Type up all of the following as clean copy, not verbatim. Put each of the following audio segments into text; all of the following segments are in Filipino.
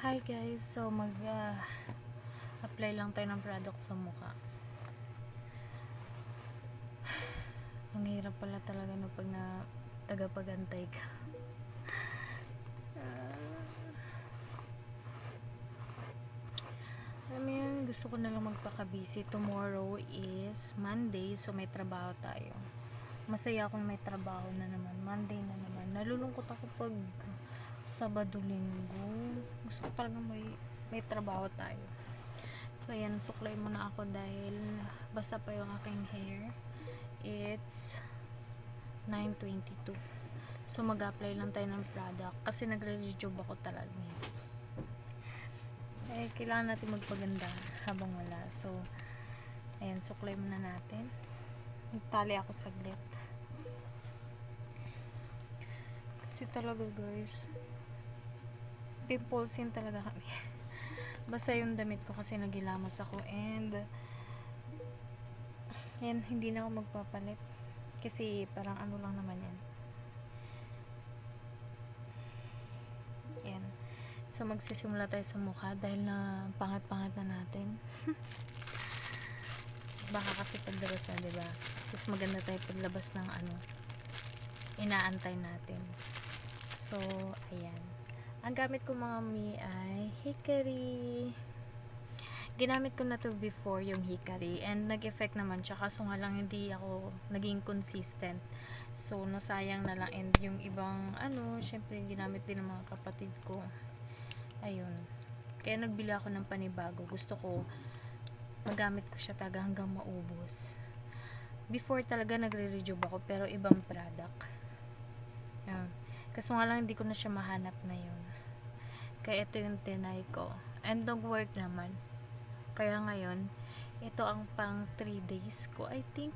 Hi guys, so apply lang tayo ng product sa mukha. Ang hirap pala talaga no pag na tagapagantay ka. Alam mo yun, gusto ko na lang magpaka-busy. Tomorrow is Monday, so may trabaho tayo. Masaya akong may trabaho na naman. Monday na naman. Nalulungkot ako pag Sabado, Linggo. Gusto ko talaga may trabaho tayo. So ayan, suklay muna ako dahil basa pa yung aking hair. It's 9:22. So mag-apply lang tayo ng product kasi nagre-rejuve ako talaga. Kailangan natin magpaganda habang wala. So ayan, suklay muna natin. Nagtali ako saglit. Kasi talaga guys, pimplesin talaga kami. Basta yung damit ko kasi nagilamas ako and yan, hindi na ako magpapalit kasi parang ano lang naman yan. Yan. So magsisimula tayo sa mukha dahil na pangat-pangat na natin. Baka kasi paglabas na, diba? Mas maganda tayo paglabas ng inaantay natin. So, ayan. Ang gamit ko mga mi ay Hikari. Ginamit ko na to before yung Hikari and nag-effect naman siya, kaso nga lang hindi ako naging consistent. So, nasayang na lang and yung ibang syempre ginamit din ng mga kapatid ko. Ayun. Kaya nagbili ako ng panibago. Gusto ko magamit ko siya talaga hanggang maubos. Before talaga nagre-rejuve ako pero ibang product. Ayun. Kaso nga lang hindi ko na siya mahanap ngayon. Kaya ito yung tinay ko. And nag-work naman. Kaya ngayon, ito ang pang 3 days ko, I think.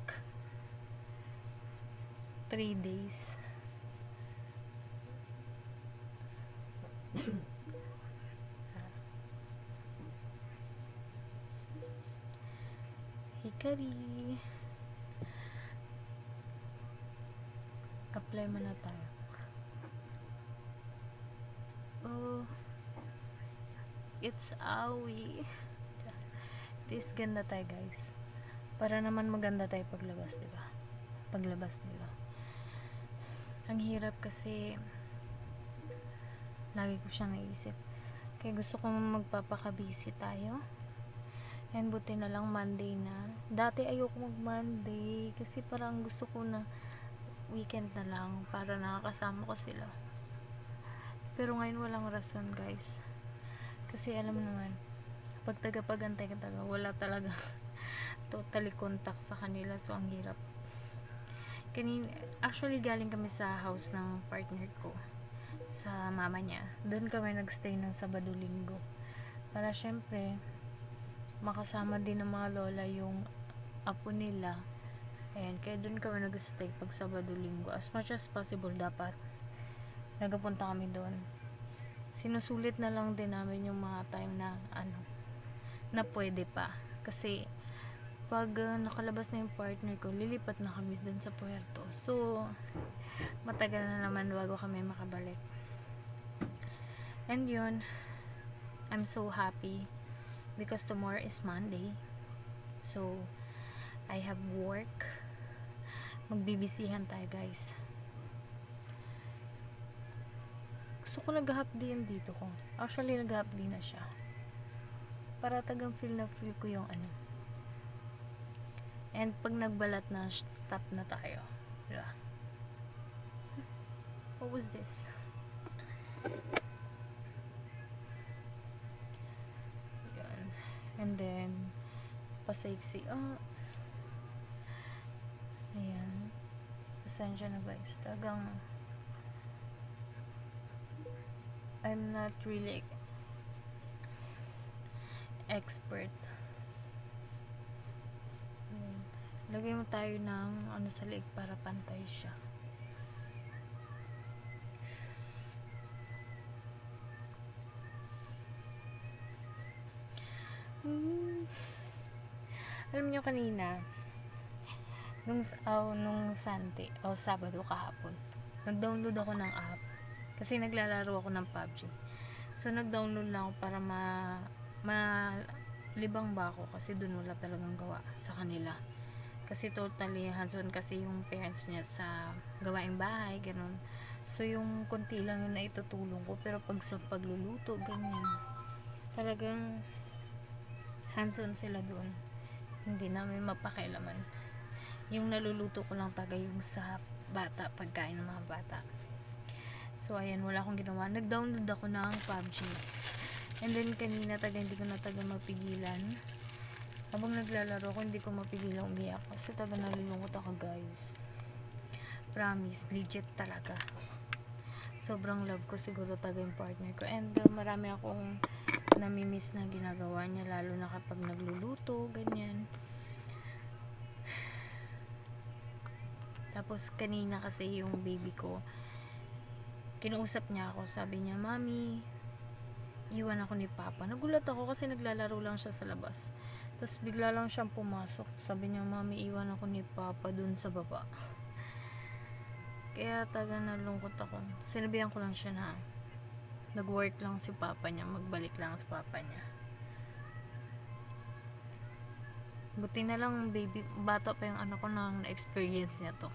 3 days. Hikari. Apply mo na tayo. Oh, it's awi. This ganda tayo guys. Para naman maganda tayo paglabas, diba? Paglabas nila. Ang hirap kasi lagi ko siyang naisip. Kaya gusto ko magpapaka-busy tayo. And buti na lang Monday na. Dati ayoko mag-Monday kasi parang gusto ko na weekend na lang para nakakasama ko sila. Pero ngayon walang rason guys. Kasi alam mo naman, pag tagapagantay ka talaga, wala talaga totally contact sa kanila, so ang hirap. Actually galing kami sa house ng partner ko sa mama niya. Doon kami nagstay ng Sabado, Linggo para syempre makasama din ng mga lola yung apo nila. Ayan, kaya doon kami nagstay pag Sabado, Linggo. As much as possible dapat nagapunta kami doon. Sinusulit na lang din namin yung mga time na na pwede pa. Kasi pag nakalabas na yung partner ko, lilipat na kami dun sa puerto. So, matagal na naman bago kami makabalik. And yun, I'm so happy because tomorrow is Monday. So, I have work. Magbibisihan tayo guys. Gusto ko nag-hapdi yung dito ko. Actually, nag-hapdi na siya. Para tagang feel ko yung And pag nagbalat na, stop na tayo. Diba? What was this? Yan. And then, pasaiksi. Ayan. Pasensya na guys. Tagang I'm not really expert. Lagay mo tayo ng sa leeg para pantay siya. Alam niyo kanina nung Sabado kahapon, nag-download ako ng app kasi naglalaro ako ng PUBG. So, nag-download lang ako para malibang ba ako kasi dun wala talagang gawa sa kanila. Kasi totally hands-on kasi yung parents niya sa gawaing bahay, ganun. So, yung konti lang yung naitutulong ko. Pero pag sa pagluluto, ganyan, talagang hands-on sila doon. Hindi namin mapakailaman. Yung naluluto ko lang taga yung sa bata, pagkain ng mga bata. So, ayan, wala akong ginawa. Nag-download ako ng PUBG. And then, kanina hindi ko na mapigilan. Habang naglalaro ko, hindi ko mapigilan umiyak. Kasi nalulungkot ako, guys. Promise, legit talaga. Sobrang love ko siguro yung partner ko. And marami akong namimiss na ginagawa niya, lalo na kapag nagluluto, ganyan. Tapos kanina kasi yung baby ko, kinausap niya ako, sabi niya, "Mami, iwan ako ni Papa." Nagulat ako kasi naglalaro lang siya sa labas. Tapos bigla lang siyang pumasok. Sabi niya, "Mami, iwan ako ni Papa dun sa baba." Kaya nalungkot ako. Sinabihan ko lang siya na nag-work lang si Papa niya, magbalik lang si Papa niya. Buti na lang baby, bata pa yung anak ko nang na-experience niya to.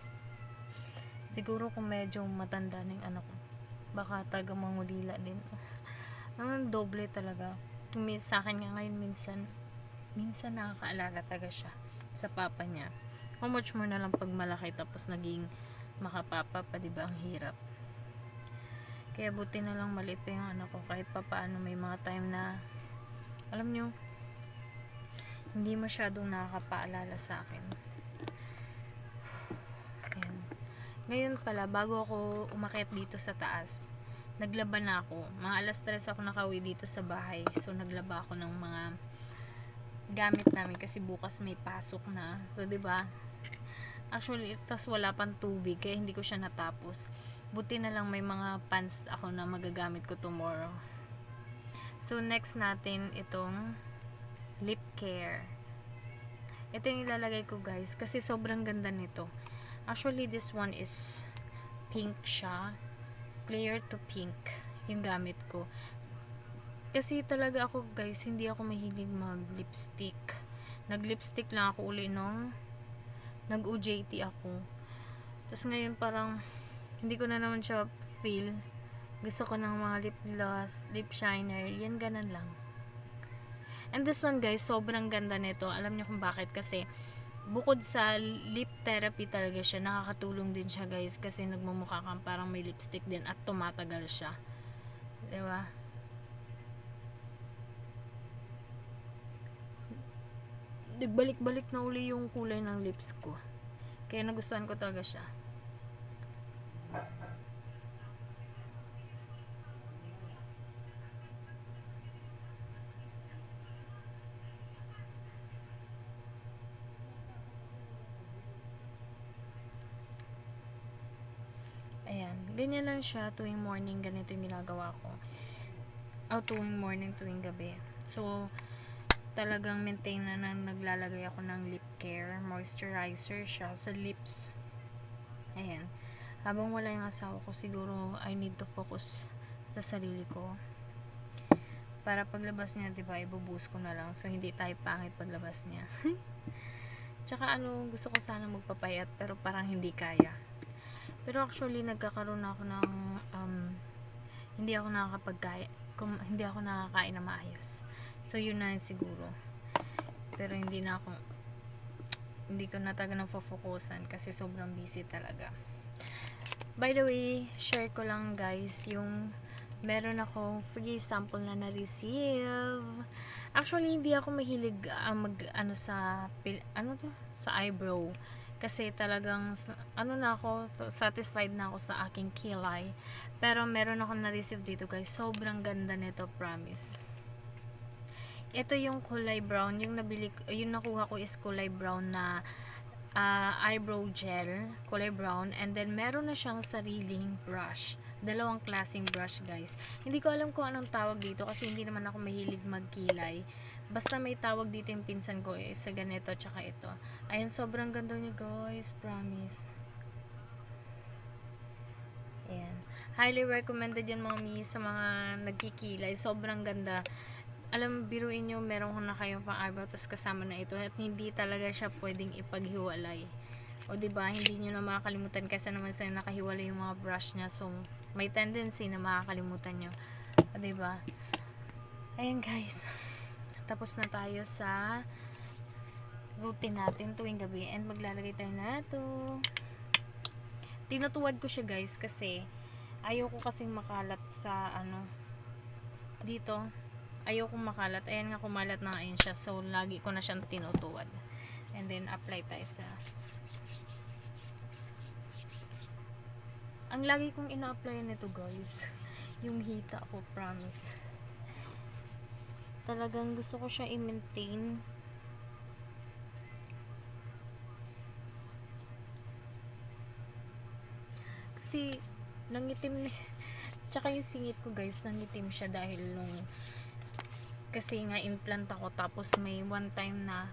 Siguro kung medyo matanda na yung anak ko, baka mangulila din. Ang doble talaga. Sa akin nga ngayon minsan nakakaalaga talaga siya sa papa niya. How much more na lang pag malaki tapos naging makapapa pa, diba? Ang hirap. Kaya buti na lang maliit pa yung anak ko, kahit papaano may mga time na alam nyo, hindi masyadong nakakapaalala sa akin. Ayan. Ngayon pala, bago ako umakyat dito sa taas, naglaba na ako. Mga alas 3 ako nakauwi dito sa bahay. So, naglaba ako ng mga gamit namin kasi bukas may pasok na. So, diba? Actually, tas wala pang tubig kaya hindi ko siya natapos. Buti na lang may mga pants ako na magagamit ko tomorrow. So, next natin itong lip care. Ito yung ilalagay ko, guys, kasi sobrang ganda nito. Actually, this one is pink siya. Clear to pink yung gamit ko. Kasi talaga ako, guys, hindi ako mahilig mag-lipstick. Nag-lipstick lang ako uli nung nag-OJT ako. Tapos ngayon parang hindi ko na naman siya feel. Gusto ko ng mga lip gloss, lip shiner, yan ganun lang. And this one, guys, sobrang ganda nito. Alam niyo kung bakit? Kasi bukod sa lip therapy talaga siya, nakakatulong din siya, guys, kasi nagmumukha kang parang may lipstick din at tumatagal siya. Diba? Nagbalik-balik na uli yung kulay ng lips ko. Kaya nagustuhan ko talaga siya. Ayan. Ganyan lang siya tuwing morning. Ganito yung ginagawa ko. Tuwing morning, tuwing gabi. So, talagang maintain na naglalagay ako ng lip care. Moisturizer siya sa lips. Ayan. Habang wala yung asawa ko, siguro I need to focus sa sarili ko. Para paglabas niya, diba, ibubuhos ko na lang. So, hindi tayo pangit paglabas niya. Tsaka gusto ko sana magpapayat, pero parang hindi kaya. Pero actually, nagkakaroon ako ng hindi ako nakakain na maayos. So, yun na siguro. Pero hindi ko na talaga nafofokusan kasi sobrang busy talaga. By the way, share ko lang, guys, yung meron akong free sample na na-receive. Actually, hindi ako mahilig sa eyebrow. Kasi talagang satisfied na ako sa aking kilay. Pero meron akong na-receive dito, guys. Sobrang ganda nito, promise. Ito yung kulay brown. Yung nakuha ko is kulay brown na eyebrow gel. Kulay brown. And then, meron na siyang sariling brush. Dalawang klaseng brush, guys. Hindi ko alam kung anong tawag dito kasi hindi naman ako mahilig magkilay. Basta may tawag dito yung pinsan ko sa ganito tsaka ito. Ayan, sobrang ganda niya, guys. Promise. Ayan. Highly recommended yan mga mi sa mga nagkikilay. Sobrang ganda. Alam, biruin nyo, meron ko na kayong pang eyebrow tapos kasama na ito at hindi talaga siya pwedeng ipaghiwalay. O diba, hindi nyo na makakalimutan kasi naman sa nakahiwalay yung mga brush niya. So, may tendency na makakalimutan nyo. O diba? Ayan guys. Tapos na tayo sa routine natin tuwing gabi and maglalagay tayo na ito. Tinutuwad ko siya guys kasi ayaw ko kasing makalat sa dito. Ayaw kong makalat. Ayan nga, kumalat na ngayon siya. So, lagi ko na siyang tinutuwad. And then, apply tayo sa ang lagi kong ina-apply nito guys yung hita ko, promise. Talagang gusto ko siya i-maintain. Kasi nangitim tsaka yung singit ko guys, nangitim siya dahil nung kasi nga implant ako tapos may one time na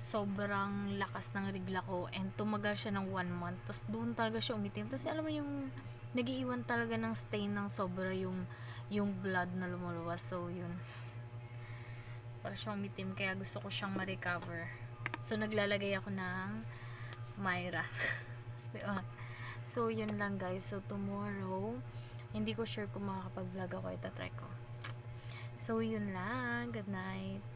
sobrang lakas ng rigla ko and tumagal siya ng 1 month. Tapos doon talaga siya umitim. Tapos alam mo yung nagiiwan talaga ng stain ng sobra yung blood na lumuluwas. So yun. Para siyang umitim kaya gusto ko siyang ma-recover. So naglalagay ako ng Myra. Diba? So yun lang guys. So tomorrow hindi ko sure kung makakapag-vlog ako, itatry ko. So yun lang. Good night.